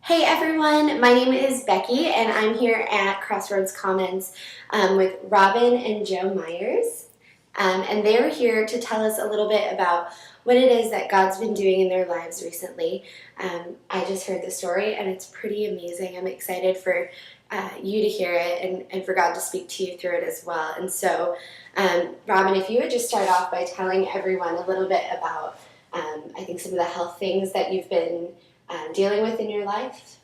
Hey everyone, my name is Becky and I'm here at Crossroads Commons with Robin and Joe Myers. And they're here to tell us a little bit about what it is that God's been doing in their lives recently. I just heard the story and it's pretty amazing. I'm excited for you to hear it and for God to speak to you through it as well. And so, Robin, if you would just start off by telling everyone a little bit about, I think, some of the health things that you've been dealing with in your life?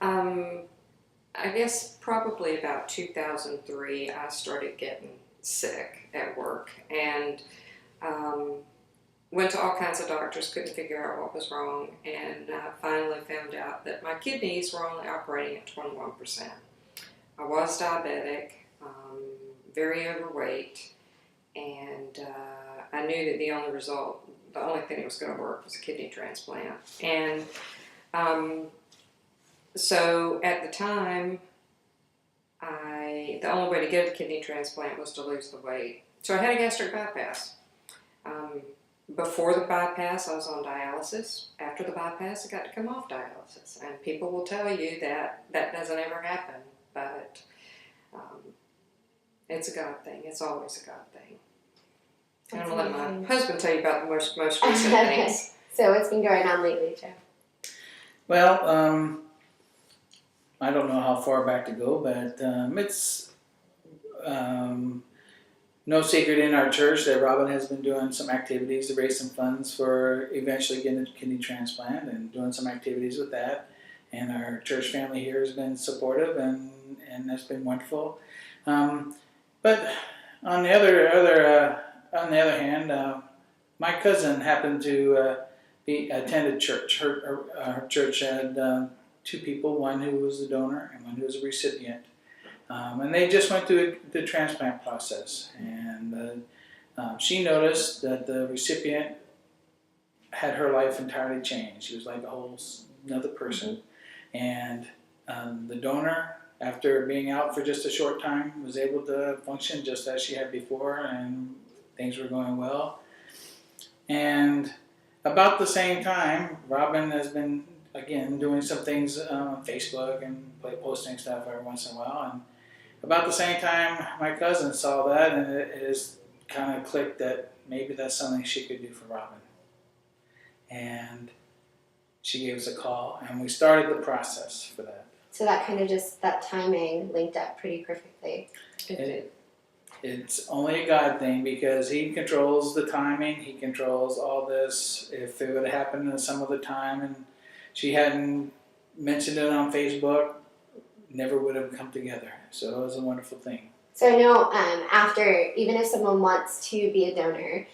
Um, I guess probably about 2003, I started getting sick at work and um, went to all kinds of doctors, couldn't figure out what was wrong, and finally found out that my kidneys were only operating at 21%. I was diabetic, very overweight, and I knew that the only thing that was going to work was a kidney transplant. And um, So at the time, the only way to get a kidney transplant was to lose the weight. So I had a gastric bypass. Um, Before the bypass, I was on dialysis. After the bypass, I got to come off dialysis. And people will tell you that that doesn't ever happen, but um, it's a God thing. It's always a God thing. And I'm going to let my husband tell you about the most recent things. So what's been going on lately, Joe? Well, I don't know how far back to go, but it's no secret in our church that Robin has been doing some activities to raise some funds for eventually getting a kidney transplant and doing some activities with that. And our church family here has been supportive, and that's been wonderful. But on the other hand, my cousin happened to attended church. Her church had two people, one who was a donor and one who was a recipient. And they just went through the transplant process. And she noticed that the recipient had her life entirely changed. She was like a whole another person. And the donor, after being out for just a short time, was able to function just as she had before, and things were going well. And about the same time, Robin has been, again, doing some things on Facebook and posting stuff every once in a while. And about the same time, my cousin saw that, and it has kind of clicked that maybe that's something she could do for Robin. And she gave us a call, and we started the process for that. So that kind of just, that timing linked up pretty perfectly. It's only a God thing because He controls the timing. He controls all this. If it would have happened at some other time and she hadn't mentioned it on Facebook, never would have come together. So it was a wonderful thing. So I know after, even if someone wants to be a donor,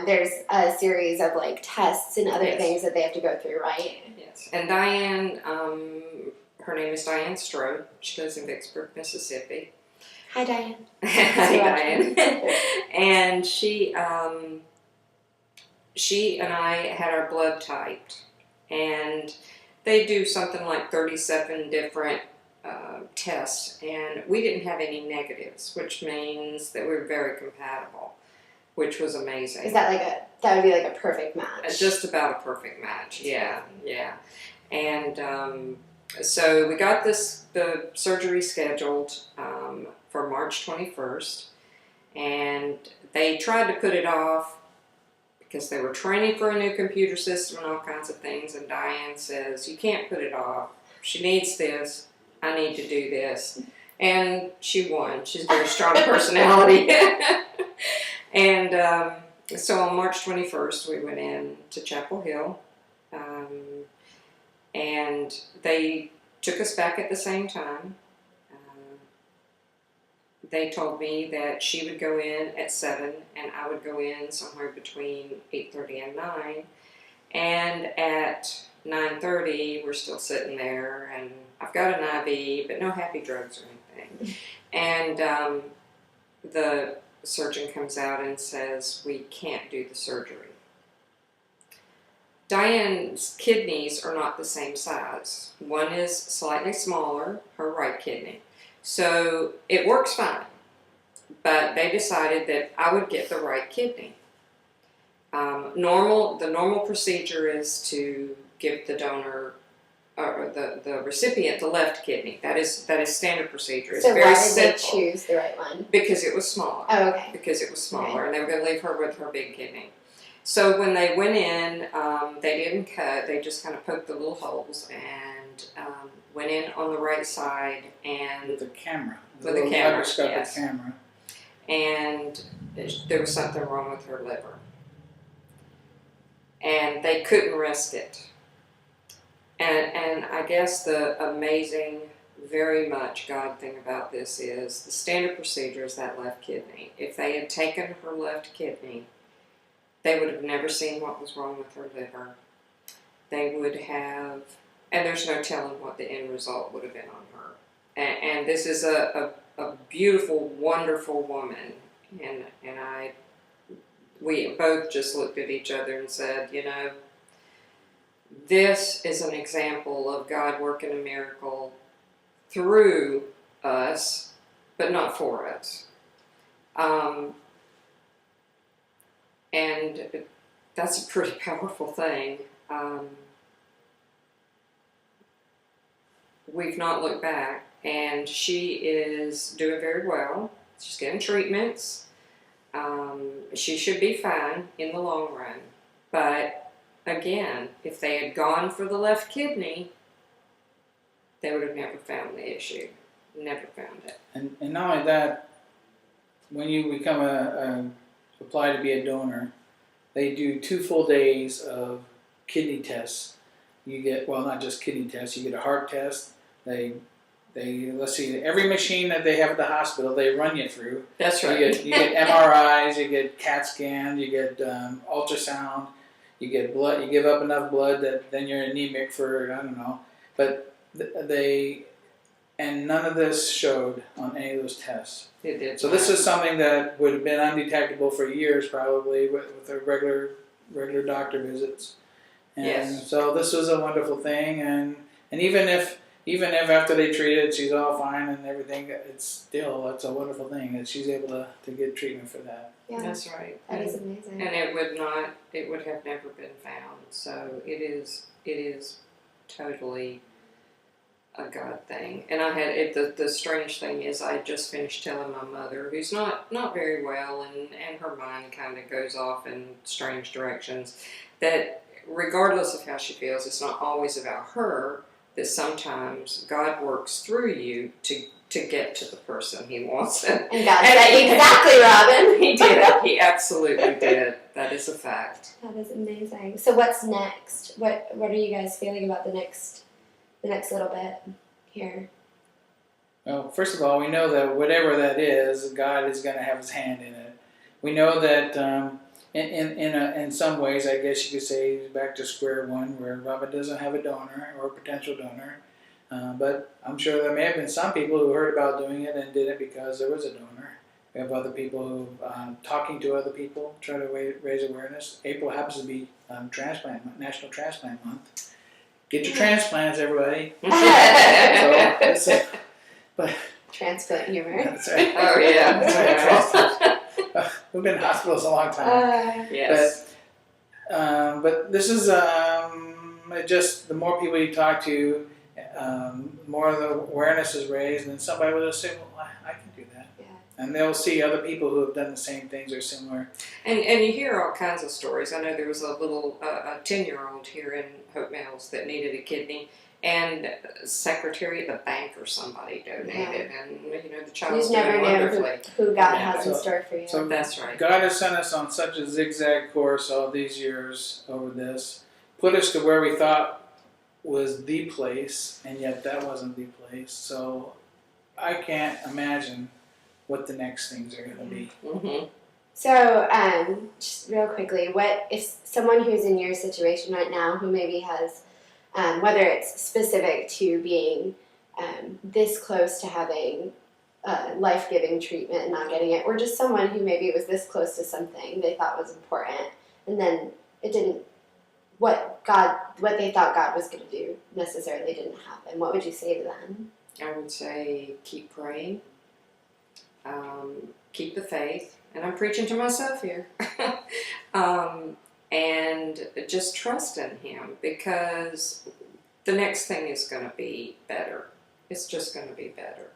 there's a series of like tests and other things that they have to go through, right? Yes. And Diane, her name is Diane Strode. She lives in Vicksburg, Mississippi. Hi, Diane. Hi, Diane. And she and I had our blood typed, and they do something like 37 different tests, and we didn't have any negatives, which means that we were very compatible, which was amazing. Is that that would be like a perfect match? Just about a perfect match, yeah. And so we got the surgery scheduled for March 21st, and they tried to put it off because they were training for a new computer system and all kinds of things, and Diane says, you can't put it off. She needs this. I need to do this. And she won. She's a very strong personality. And so on March 21st, we went in to Chapel Hill, and they took us back at the same time. They told me that she would go in at 7 and I would go in somewhere between 8:30 and 9. And at 9:30, we're still sitting there, and I've got an IV, but no happy drugs or anything. And the surgeon comes out and says, we can't do the surgery. Diane's kidneys are not the same size. One is slightly smaller, her right kidney. So it works fine, but they decided that I would get the right kidney. The normal procedure is to give the donor or the recipient the left kidney. That is standard procedure. It's So very why did simple. they choose the right one? Because it was smaller. Oh, okay. Because it was smaller, and they were going to leave her with her big kidney. So when they went in, they didn't cut. They just kind of poked the little holes and went in on the right side and With the camera. With a little camera, microscopic yes. camera. and there was something wrong with her liver. And they couldn't risk it. And I guess the amazing, very much God thing about this is the standard procedure is that left kidney. If they had taken her left kidney, they would have never seen what was wrong with her liver. They would have, and there's no telling what the end result would have been on her. And this is a beautiful, wonderful woman. And we both just looked at each other and said, you know, this is an example of God working a miracle through us, but not for us. And that's a pretty powerful thing. We've not looked back, and she is doing very well. She's getting treatments. She should be fine in the long run. But again, if they had gone for the left kidney, they would have never found the issue. Never found it. And not only that, when you become apply to be a donor, they do 2 full days of kidney tests. You get, well, not just kidney tests, you get a heart test. They let's see, every machine that they have at the hospital, they run you through. That's right. You get MRIs, you get CAT scans, you get ultrasound, you get blood. You give up enough blood that then you're anemic for, I don't know. But and none of this showed on any of those tests. It did. So this is something that would have been undetectable for years, probably with their regular doctor visits. And Yes. so this was a wonderful thing, and even if after they treat it, she's all fine and everything, it's a wonderful thing that she's able to get treatment for that. Yeah, That's right. that is amazing. And it would have never been found. So it is totally a God thing. And I had the strange thing is I just finished telling my mother, who's not very well, and her mind kind of goes off in strange directions, that regardless of how she feels, it's not always about her, that sometimes God works through you to get to the person He wants. And God said, exactly, Robin. He did. He absolutely did. That is a fact. That is amazing. So what's next? What are you guys feeling about the next little bit here? Well, first of all, we know that whatever that is, God is going to have His hand in it. We know that in some ways, I guess you could say, he's back to square one, where Robin doesn't have a donor or a potential donor. But I'm sure there may have been some people who heard about doing it and did it because there was a donor. We have other people who, talking to other people, try to raise awareness. April happens to be National Transplant Month. Get your transplants, everybody. Transplant humor. That's right. Oh yeah. That's right. We've been in hospitals a long time. Yes. But this is just the more people you talk to, more of the awareness is raised, and somebody will just say, "Well, I can do that," and they'll see other people who have done the same things or similar. And you hear all kinds of stories. I know there was a little 10-year-old here in Hope Mills that needed a kidney, and secretary at the bank or somebody donated, and the child's You doing never know wonderfully. who God Yeah. has in store for you. So That's right. God has sent us on such a zigzag course all these years over this, put us to where we thought was the place, and yet that wasn't the place. So I can't imagine what the next things are going to be. Mm-hmm. So, just real quickly, what if someone who's in your situation right now, who maybe has, whether it's specific to being this close to having life-giving treatment and not getting it, or just someone who maybe was this close to something they thought was important, and then it didn't, what they thought God was going to do necessarily didn't happen, what would you say to them? I would say keep praying, keep the faith, and I'm preaching to myself here, and just trust in Him, because the next thing is going to be better. It's just going to be better.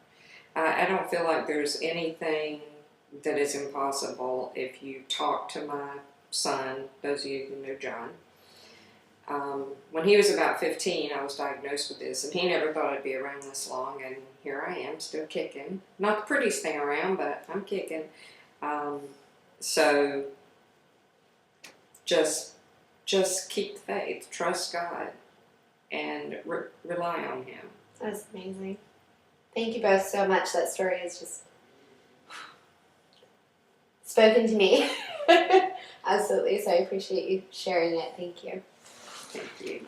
I don't feel like there's anything that is impossible if you talk to my son, those of you who know John. When he was about 15, I was diagnosed with this, and he never thought I'd be around this long, and here I am, still kicking. Not the prettiest thing around, but I'm kicking. So just keep the faith, trust God, and rely on Him. That's amazing. Thank you both so much. That story has just spoken to me. Absolutely. So I appreciate you sharing it. Thank you. Thank you.